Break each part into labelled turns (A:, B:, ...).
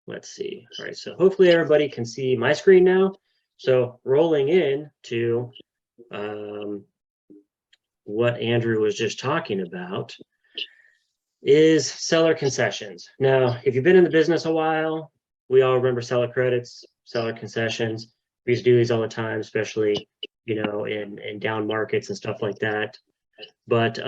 A: let's see. All right, so hopefully everybody can see my screen now. So rolling in to what Andrew was just talking about is seller concessions. Now, if you've been in the business a while, we all remember seller credits, seller concessions. We used to do these all the time, especially, you know, in down markets and stuff like that. But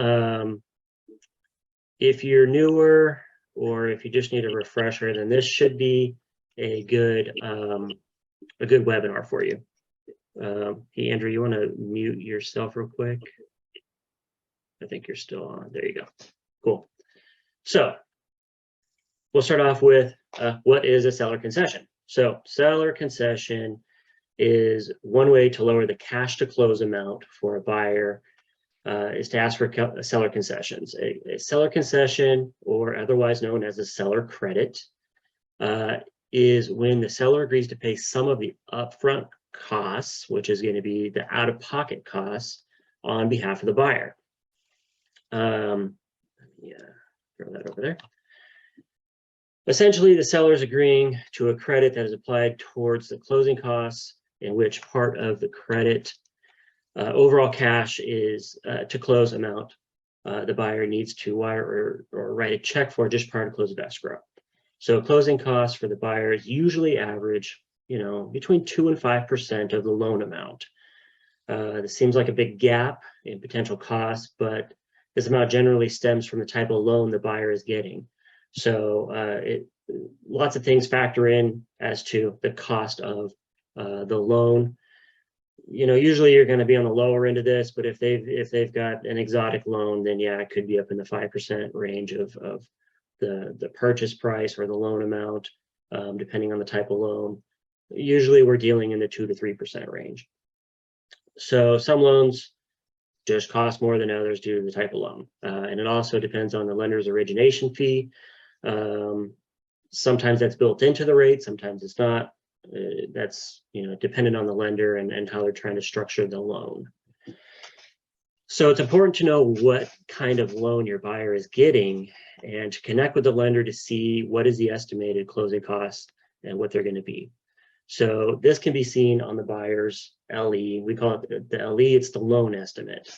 A: if you're newer or if you just need a refresher, then this should be a good webinar for you. Hey, Andrew, you want to mute yourself real quick? I think you're still on. There you go. Cool. So we'll start off with what is a seller concession? So seller concession is one way to lower the cash to close amount for a buyer is to ask for seller concessions. A seller concession, or otherwise known as a seller credit, is when the seller agrees to pay some of the upfront costs, which is going to be the out-of-pocket costs, on behalf of the buyer. Yeah, throw that over there. Essentially, the seller is agreeing to a credit that is applied towards the closing costs, in which part of the credit overall cash is to close amount the buyer needs to wire or write a check for just prior to close of escrow. So closing costs for the buyers usually average, you know, between 2 and 5% of the loan amount. This seems like a big gap in potential costs, but this amount generally stems from the type of loan the buyer is getting. So lots of things factor in as to the cost of the loan. You know, usually you're going to be on the lower end of this, but if they've got an exotic loan, then yeah, it could be up in the 5% range of the purchase price or the loan amount, depending on the type of loan. Usually we're dealing in the 2 to 3% range. So some loans just cost more than others due to the type of loan. And it also depends on the lender's origination fee. Sometimes that's built into the rate, sometimes it's not. That's, you know, dependent on the lender and how they're trying to structure the loan. So it's important to know what kind of loan your buyer is getting and to connect with the lender to see what is the estimated closing costs and what they're going to be. So this can be seen on the buyer's LE. We call it the LE, it's the loan estimate.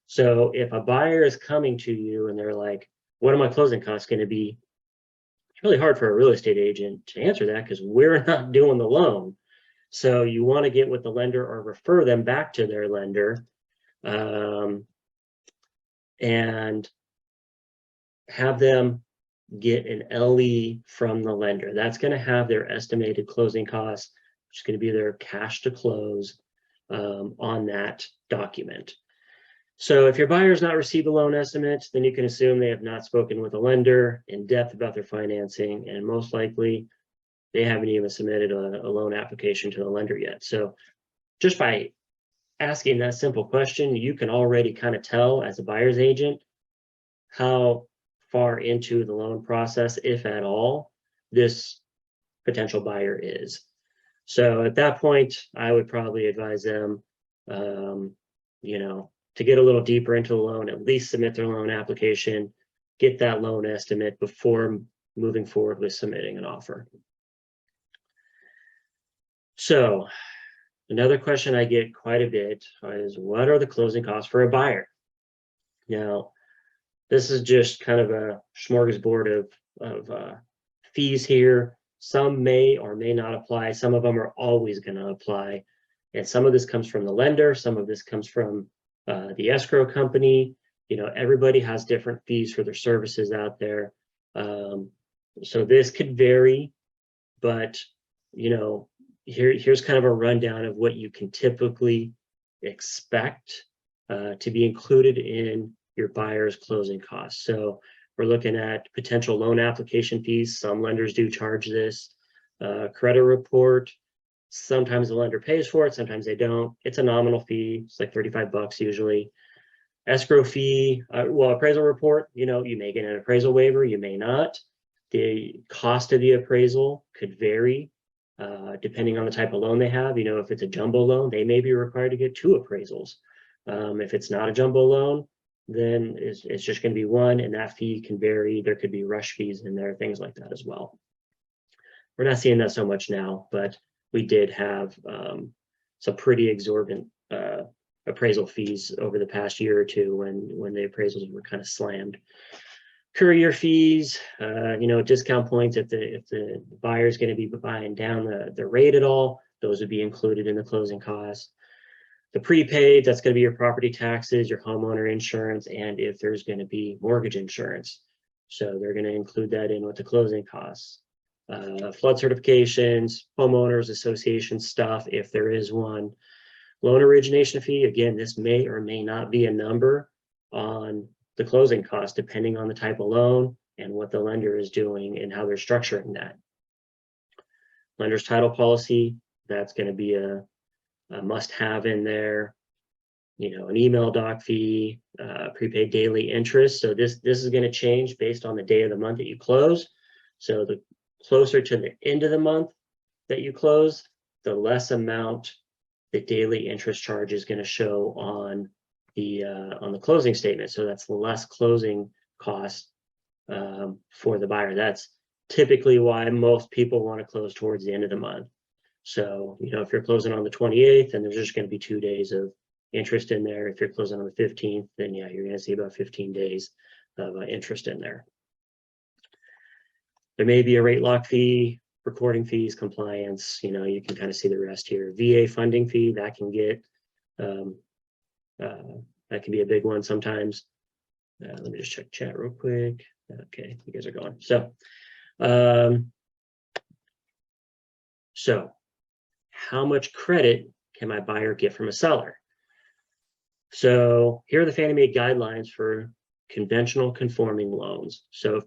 A: So if a buyer is coming to you and they're like, what are my closing costs going to be? It's really hard for a real estate agent to answer that because we're not doing the loan. So you want to get with the lender or refer them back to their lender and have them get an LE from the lender. That's going to have their estimated closing costs, which is going to be their cash to close on that document. So if your buyer's not received a loan estimate, then you can assume they have not spoken with a lender in depth about their financing, and most likely they haven't even submitted a loan application to the lender yet. So just by asking that simple question, you can already kind of tell as a buyer's agent how far into the loan process, if at all, this potential buyer is. So at that point, I would probably advise them, you know, to get a little deeper into the loan, at least submit their loan application, get that loan estimate before moving forward with submitting an offer. So another question I get quite a bit is, what are the closing costs for a buyer? Now, this is just kind of a smorgasbord of fees here. Some may or may not apply. Some of them are always going to apply. And some of this comes from the lender. Some of this comes from the escrow company. You know, everybody has different fees for their services out there. So this could vary, but, you know, here's kind of a rundown of what you can typically expect to be included in your buyer's closing costs. So we're looking at potential loan application fees. Some lenders do charge this. Credit report. Sometimes the lender pays for it, sometimes they don't. It's a nominal fee. It's like 35 bucks usually. Escrow fee, well, appraisal report, you know, you may get an appraisal waiver, you may not. The cost of the appraisal could vary depending on the type of loan they have. You know, if it's a jumbo loan, they may be required to get 2 appraisals. If it's not a jumbo loan, then it's just going to be 1, and that fee can vary. There could be rush fees in there, things like that as well. We're not seeing that so much now, but we did have some pretty exorbitant appraisal fees over the past year or two when the appraisals were kind of slammed. Courier fees, discount points if the buyer is going to be buying down the rate at all, those would be included in the closing costs. The prepaid, that's going to be your property taxes, your homeowner insurance, and if there's going to be mortgage insurance. So they're going to include that in with the closing costs. Flood certifications, homeowners association stuff, if there is one. Loan origination fee, again, this may or may not be a number on the closing cost, depending on the type of loan and what the lender is doing and how they're structuring that. Lender's title policy, that's going to be a must-have in there. An email doc fee, prepaid daily interest. So this is going to change based on the day of the month that you close. So the closer to the end of the month that you close, the less amount the daily interest charge is going to show on the closing statement. So that's less closing cost for the buyer. That's typically why most people want to close towards the end of the month. So, if you're closing on the 28th, then there's just going to be 2 days of interest in there. If you're closing on the 15th, then yeah, you're going to see about 15 days of interest in there. There may be a rate lock fee, recording fees, compliance, you can kind of see the rest here. VA funding fee, that can get, that can be a big one sometimes. Let me just check chat real quick. Okay, you guys are going. So how much credit can my buyer get from a seller? So here are the Fannie Mae guidelines for conventional conforming loans. So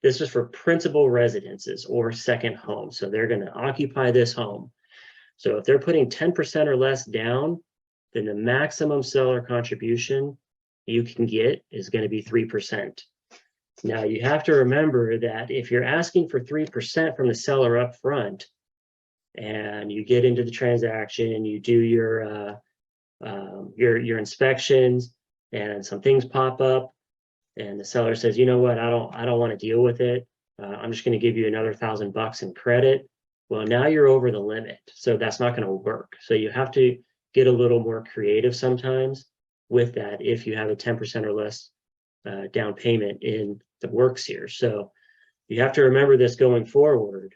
A: this is for principal residences or second home. So they're going to occupy this home. So if they're putting 10% or less down, then the maximum seller contribution you can get is going to be 3%. Now you have to remember that if you're asking for 3% from the seller up front, and you get into the transaction, you do your inspections, and some things pop up, and the seller says, you know what, I don't want to deal with it. I'm just going to give you another $1,000 in credit. Well, now you're over the limit, so that's not going to work. So you have to get a little more creative sometimes with that if you have a 10% or less down payment in the works here. So you have to remember this going forward.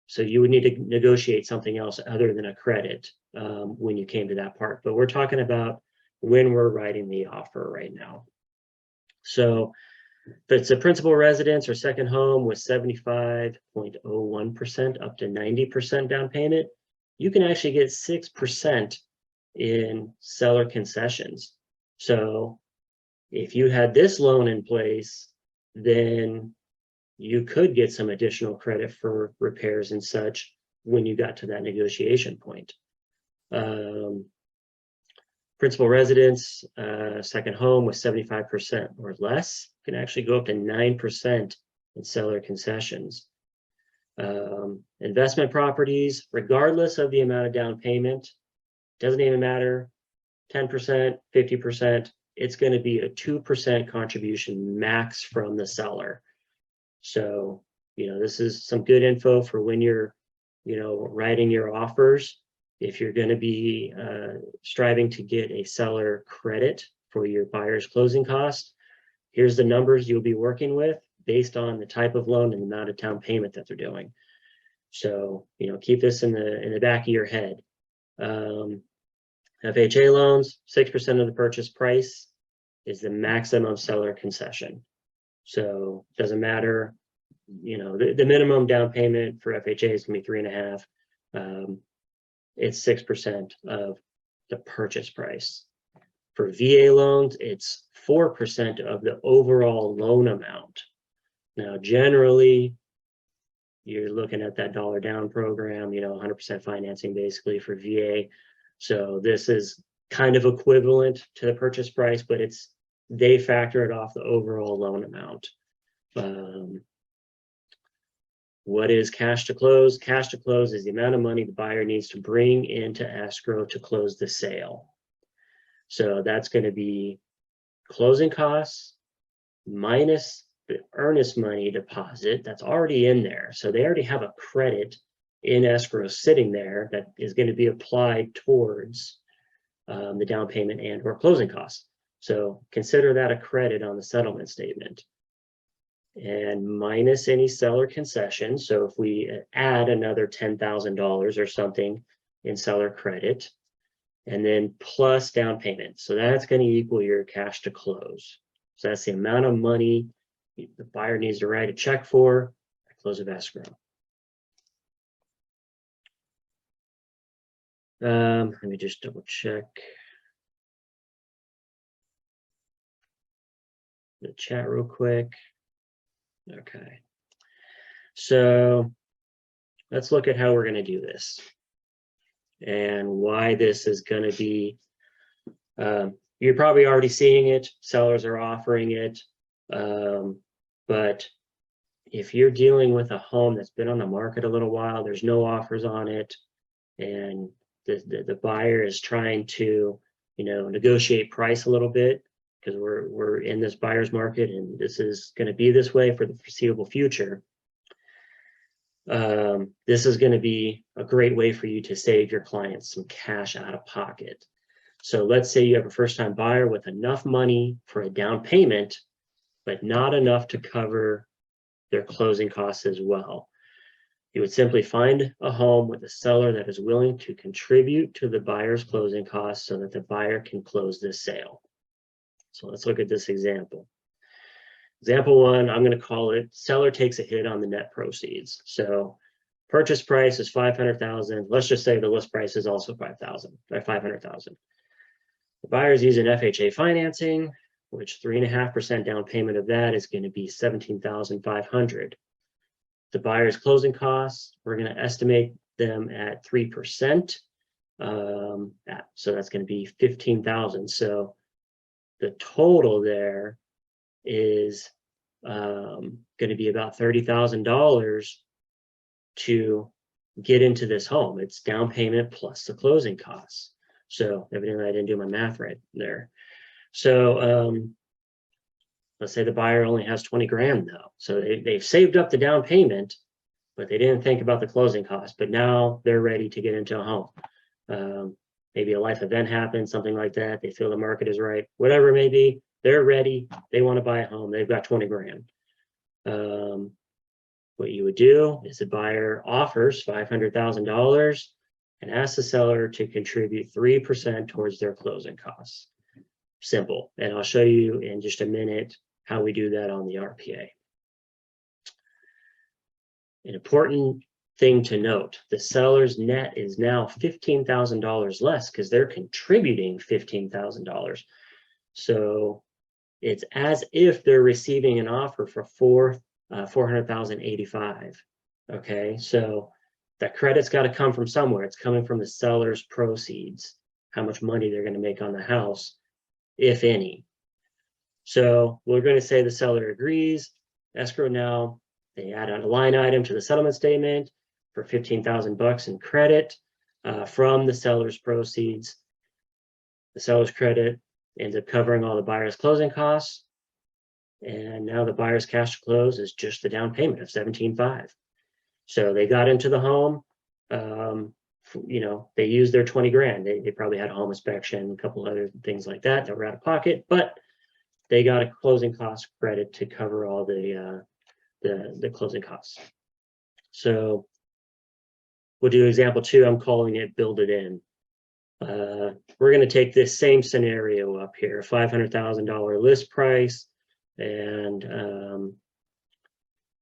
A: So you would need to negotiate something else other than a credit when you came to that part. But we're talking about when we're writing the offer right now. So if it's a principal residence or second home with 75.01% up to 90% down payment, you can actually get 6% in seller concessions. So if you had this loan in place, then you could get some additional credit for repairs and such when you got to that negotiation point. Principal residence, second home with 75% or less can actually go up to 9% in seller concessions. Investment properties, regardless of the amount of down payment, doesn't even matter, 10%, 50%, it's going to be a 2% contribution max from the seller. So, this is some good info for when you're, writing your offers. If you're going to be striving to get a seller credit for your buyer's closing costs, here's the numbers you'll be working with based on the type of loan and the amount of down payment that they're doing. So, keep this in the back of your head. FHA loans, 6% of the purchase price is the maximum seller concession. So it doesn't matter, the minimum down payment for FHA is going to be 3.5. It's 6% of the purchase price. For VA loans, it's 4% of the overall loan amount. Now, generally, you're looking at that dollar down program, 100% financing basically for VA. So this is kind of equivalent to the purchase price, but they factor it off the overall loan amount. What is cash to close? Cash to close is the amount of money the buyer needs to bring into escrow to close the sale. So that's going to be closing costs minus the earnest money deposit that's already in there. So they already have a credit in escrow sitting there that is going to be applied towards the down payment and or closing costs. So consider that a credit on the settlement statement. And minus any seller concession. So if we add another $10,000 or something in seller credit, and then plus down payment. So that's going to equal your cash to close. So that's the amount of money the buyer needs to write a check for at close of escrow. Let me just double check the chat real quick. Okay. So let's look at how we're going to do this and why this is going to be, you're probably already seeing it. Sellers are offering it. But if you're dealing with a home that's been on the market a little while, there's no offers on it, and the buyer is trying to, negotiate price a little bit, because we're in this buyer's market and this is going to be this way for the foreseeable future. This is going to be a great way for you to save your clients some cash out of pocket. So let's say you have a first-time buyer with enough money for a down payment, but not enough to cover their closing costs as well. You would simply find a home with a seller that is willing to contribute to the buyer's closing costs so that the buyer can close this sale. So let's look at this example. Example one, I'm going to call it seller takes a hit on the net proceeds. So purchase price is $500,000. Let's just say the list price is also $500,000. The buyer's using FHA financing, which 3.5% down payment of that is going to be $17,500. The buyer's closing costs, we're going to estimate them at 3%. So that's going to be $15,000. So the total there is going to be about $30,000 to get into this home. It's down payment plus the closing costs. So evidently I didn't do my math right there. So let's say the buyer only has 20 grand though. So they've saved up the down payment, but they didn't think about the closing costs. But now they're ready to get into a home. Maybe a life event happens, something like that. They feel the market is right, whatever it may be. They're ready. They want to buy a home. They've got 20 grand. What you would do is the buyer offers $500,000 and asks the seller to contribute 3% towards their closing costs. Simple. And I'll show you in just a minute how we do that on the RPA. An important thing to note, the seller's net is now $15,000 less because they're contributing $15,000. So it's as if they're receiving an offer for $400,085. Okay, so that credit's got to come from somewhere. It's coming from the seller's proceeds, how much money they're going to make on the house, if any. So we're going to say the seller agrees. Escrow now, they add a line item to the settlement statement for $15,000 in credit from the seller's proceeds. The seller's credit ends up covering all the buyer's closing costs. And now the buyer's cash to close is just the down payment of $17,500. So they got into the home, they used their 20 grand. They probably had a home inspection, a couple other things like that were out of pocket, but they got a closing cost credit to cover all the closing costs. So we'll do example 2. I'm calling it build it in. We're going to take this same scenario up here, $500,000 list price, and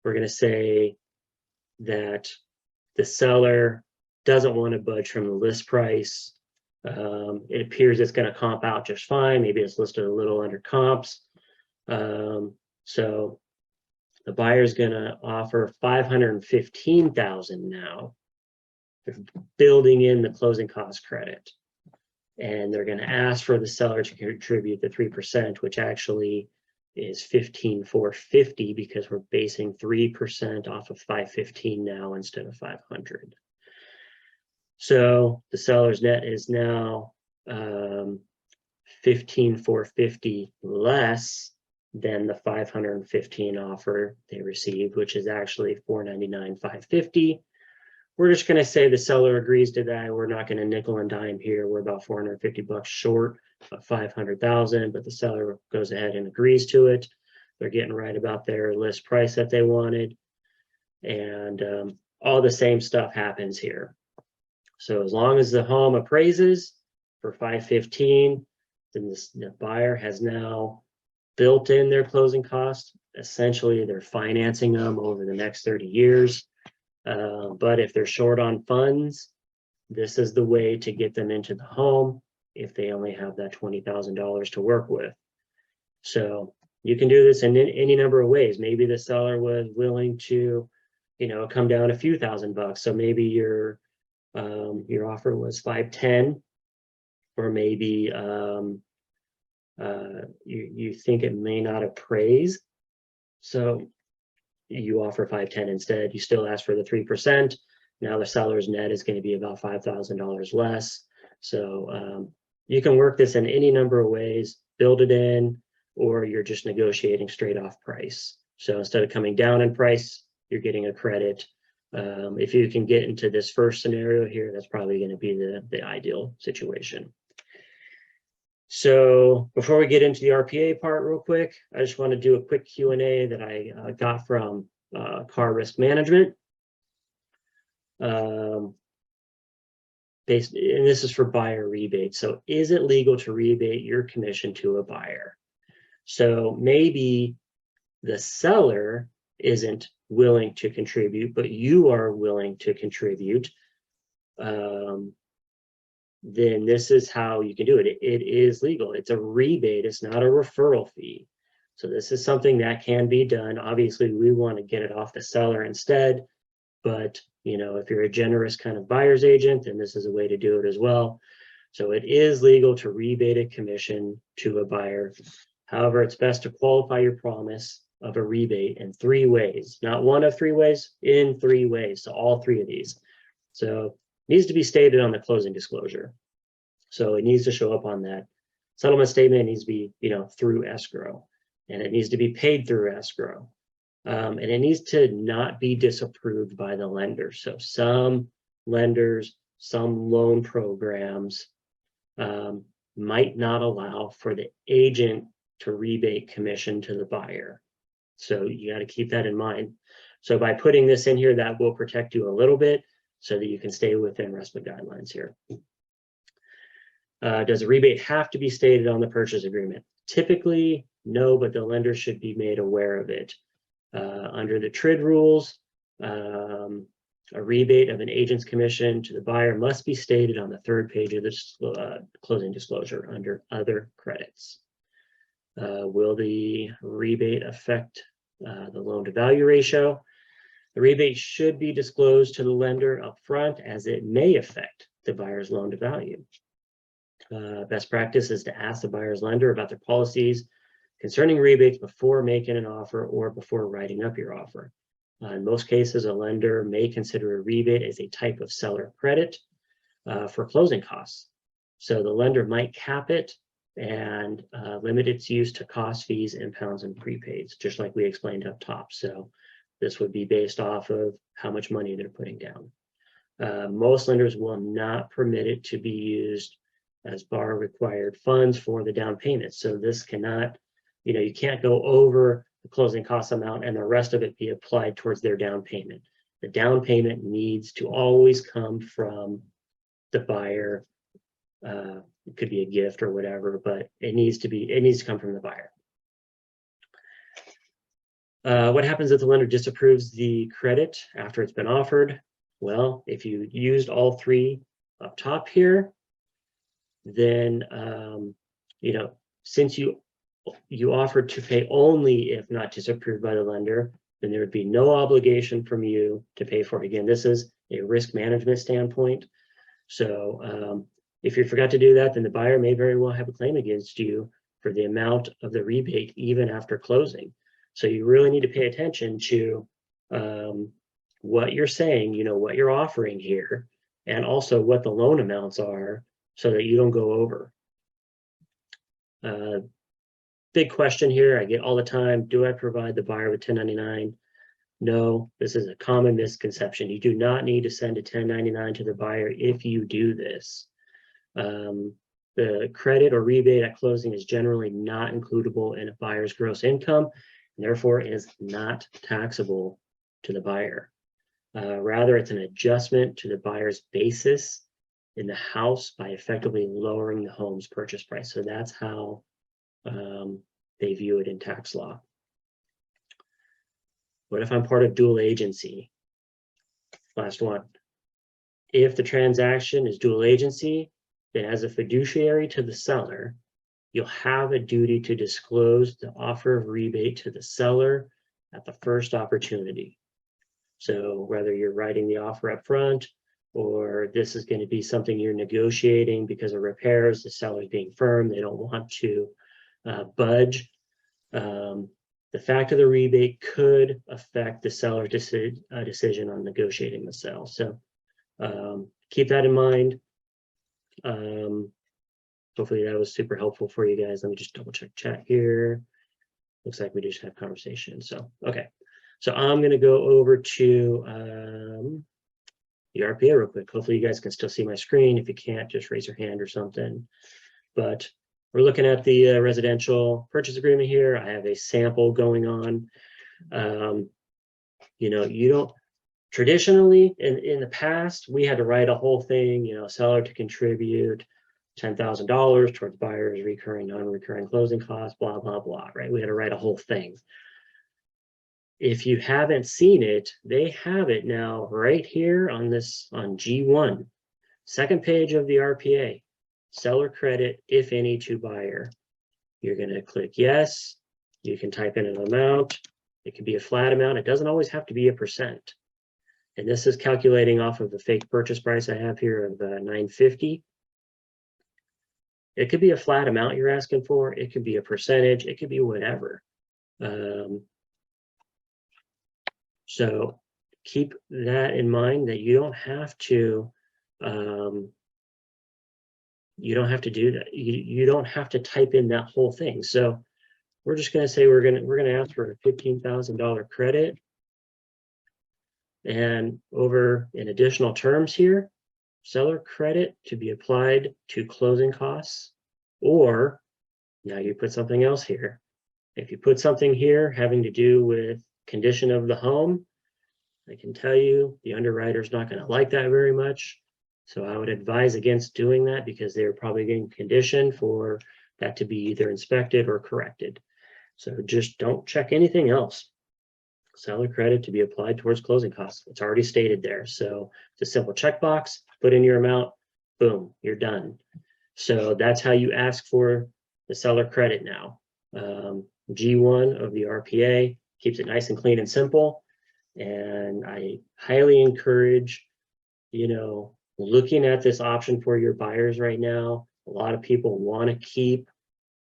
A: we're going to say that the seller doesn't want to budge from the list price. It appears it's going to comp out just fine. Maybe it's listed a little under comps. So the buyer's going to offer $515,000 now. They're building in the closing cost credit. And they're going to ask for the seller to contribute the 3%, which actually is $15,450 because we're basing 3% off of $515 now instead of $500. So the seller's net is now $15,450 less than the 515 offer they received, which is actually 499,550. We're just going to say the seller agrees to that. We're not going to nickel and dime here. We're about 450 bucks short of 500,000, but the seller goes ahead and agrees to it. They're getting right about their list price that they wanted, and all the same stuff happens here. So as long as the home appraises for 515, then the buyer has now built in their closing costs. Essentially, they're financing them over the next 30 years. But if they're short on funds, this is the way to get them into the home if they only have that $20,000 to work with. So you can do this in any number of ways. Maybe the seller was willing to, come down a few $1,000. So maybe your offer was 510, or maybe you think it may not appraise, so you offer 510 instead. You still ask for the 3%. Now the seller's net is going to be about $5,000 less. So you can work this in any number of ways, build it in, or you're just negotiating straight off price. So instead of coming down in price, you're getting a credit. If you can get into this first scenario here, that's probably going to be the ideal situation. So before we get into the RPA part real quick, I just want to do a quick Q&A that I got from Car Risk Management. And this is for buyer rebate. So is it legal to rebate your commission to a buyer? So maybe the seller isn't willing to contribute, but you are willing to contribute. Then this is how you can do it. It is legal. It's a rebate. It's not a referral fee. So this is something that can be done. Obviously, we want to get it off the seller instead. But, if you're a generous kind of buyer's agent, then this is a way to do it as well. So it is legal to rebate a commission to a buyer. However, it's best to qualify your promise of a rebate in 3 ways. Not one of 3 ways, in 3 ways. So all 3 of these. So needs to be stated on the closing disclosure. So it needs to show up on that settlement statement. It needs to be, through escrow, and it needs to be paid through escrow. And it needs to not be disapproved by the lender. So some lenders, some loan programs might not allow for the agent to rebate commission to the buyer. So you got to keep that in mind. So by putting this in here, that will protect you a little bit, so that you can stay within RESPA guidelines here. Does a rebate have to be stated on the purchase agreement? Typically, no, but the lender should be made aware of it. Under the TRID rules, a rebate of an agent's commission to the buyer must be stated on the 3rd page of the closing disclosure under other credits. Will the rebate affect the loan to value ratio? The rebate should be disclosed to the lender upfront, as it may affect the buyer's loan to value. Best practice is to ask the buyer's lender about their policies concerning rebates before making an offer or before writing up your offer. In most cases, a lender may consider a rebate as a type of seller credit for closing costs. So the lender might cap it and limit its use to cost, fees, impounds, and prepaids, just like we explained up top. So this would be based off of how much money they're putting down. Most lenders will not permit it to be used as bar required funds for the down payment. So this cannot, you can't go over the closing cost amount and the rest of it be applied towards their down payment. The down payment needs to always come from the buyer. It could be a gift or whatever, but it needs to come from the buyer. What happens if the lender disapproves the credit after it's been offered? Well, if you used all 3 up top here, then since you offered to pay only if not disapproved by the lender, then there would be no obligation from you to pay for it. Again, this is a risk management standpoint. So if you forgot to do that, then the buyer may very well have a claim against you for the amount of the rebate even after closing. So you really need to pay attention to what you're saying, what you're offering here, and also what the loan amounts are, so that you don't go over. big question here I get all the time. Do I provide the buyer with 1099? No, this is a common misconception. You do not need to send a 1099 to the buyer if you do this. The credit or rebate at closing is generally not includable in a buyer's gross income, and therefore is not taxable to the buyer. Rather, it's an adjustment to the buyer's basis in the house by effectively lowering the home's purchase price. So that's how they view it in tax law. What if I'm part of dual agency? Last one. If the transaction is dual agency, then as a fiduciary to the seller, you'll have a duty to disclose the offer of rebate to the seller at the first opportunity. So whether you're writing the offer up front, or this is going to be something you're negotiating because of repairs, the seller's being firm, they don't want to budge. The fact of the rebate could affect the seller's decision on negotiating the sale. So keep that in mind. Hopefully that was super helpful for you guys. Let me just double check chat here. Looks like we just had conversation. So, okay. So I'm going to go over to the RPA real quick. Hopefully you guys can still see my screen. If you can't, just raise your hand or something. But we're looking at the residential purchase agreement here. I have a sample going on. You know, you don't traditionally in the past, we had to write a whole thing, you know, seller to contribute $10,000 towards buyer's recurring, non-recurring closing costs, blah, blah, blah, right? We had to write a whole thing. If you haven't seen it, they have it now right here on this, on G1, second page of the RPA, seller credit, if any, to buyer. You're going to click yes. You can type in an amount. It can be a flat amount. It doesn't always have to be a percent. And this is calculating off of the fake purchase price I have here of $950. It could be a flat amount you're asking for. It could be a percentage. It could be whatever. So keep that in mind, that you don't have to do that. You don't have to type in that whole thing. So we're just going to say we're going to ask for a $15,000 credit. And over in additional terms here, seller credit to be applied to closing costs, or now you put something else here. If you put something here having to do with condition of the home, I can tell you the underwriter's not going to like that very much. So I would advise against doing that, because they're probably getting conditioned for that to be either inspected or corrected. So just don't check anything else. Seller credit to be applied towards closing costs. It's already stated there. So it's a simple checkbox, put in your amount, boom, you're done. So that's how you ask for the seller credit now. G1 of the RPA keeps it nice and clean and simple. And I highly encourage, you know, looking at this option for your buyers right now. A lot of people want to keep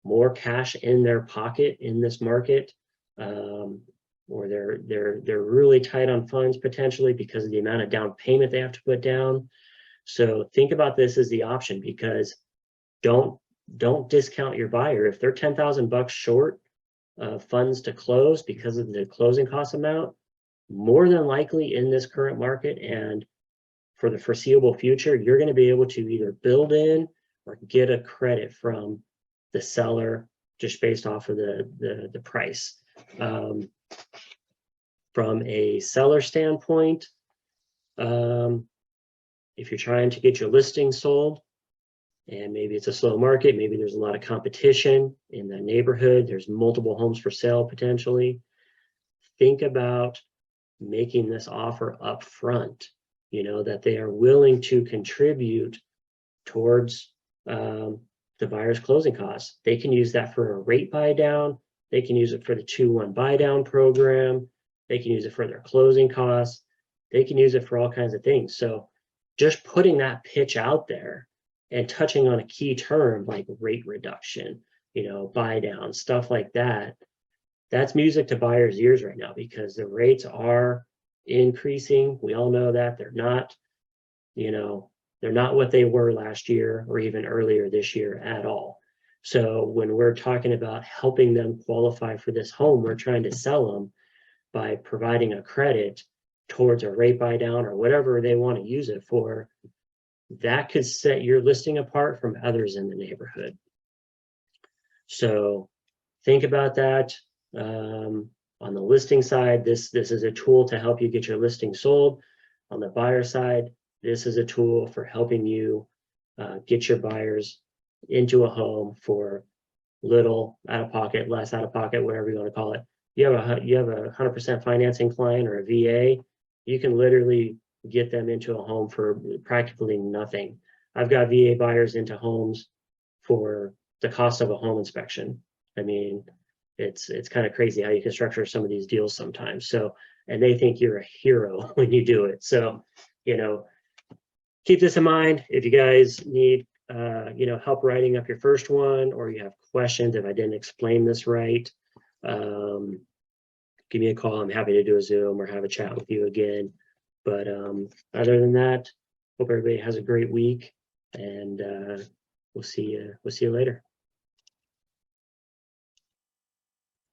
A: more cash in their pocket in this market. Or they're really tight on funds potentially because of the amount of down payment they have to put down. So think about this as the option, because don't discount your buyer. If they're $10,000 short of funds to close because of the closing cost amount, more than likely in this current market and for the foreseeable future, you're going to be able to either build in or get a credit from the seller just based off of the price. From a seller standpoint, if you're trying to get your listing sold and maybe it's a slow market, maybe there's a lot of competition in the neighborhood, there's multiple homes for sale potentially, think about making this offer up front, you know, that they are willing to contribute towards the buyer's closing costs. They can use that for a rate buy down. They can use it for the 2-1 buy down program. They can use it for their closing costs. They can use it for all kinds of things. So just putting that pitch out there and touching on a key term like rate reduction, you know, buy down, stuff like that, that's music to buyers' ears right now, because the rates are increasing. We all know that they're not, you know, they're not what they were last year or even earlier this year at all. So when we're talking about helping them qualify for this home, we're trying to sell them by providing a credit towards a rate buy down or whatever they want to use it for. That could set your listing apart from others in the neighborhood. So think about that. On the listing side, this is a tool to help you get your listing sold. On the buyer side, this is a tool for helping you get your buyers into a home for little out of pocket, less out of pocket, whatever you want to call it. You have a 100% financing client or a VA, you can literally get them into a home for practically nothing. I've got VA buyers into homes for the cost of a home inspection. I mean, it's kind of crazy how you can structure some of these deals sometimes. So, and they think you're a hero when you do it. So, you know, keep this in mind. If you guys need, you know, help writing up your first one, or you have questions if I didn't explain this right, give me a call. I'm happy to do a Zoom or have a chat with you again. But other than that, hope everybody has a great week, and we'll see you later.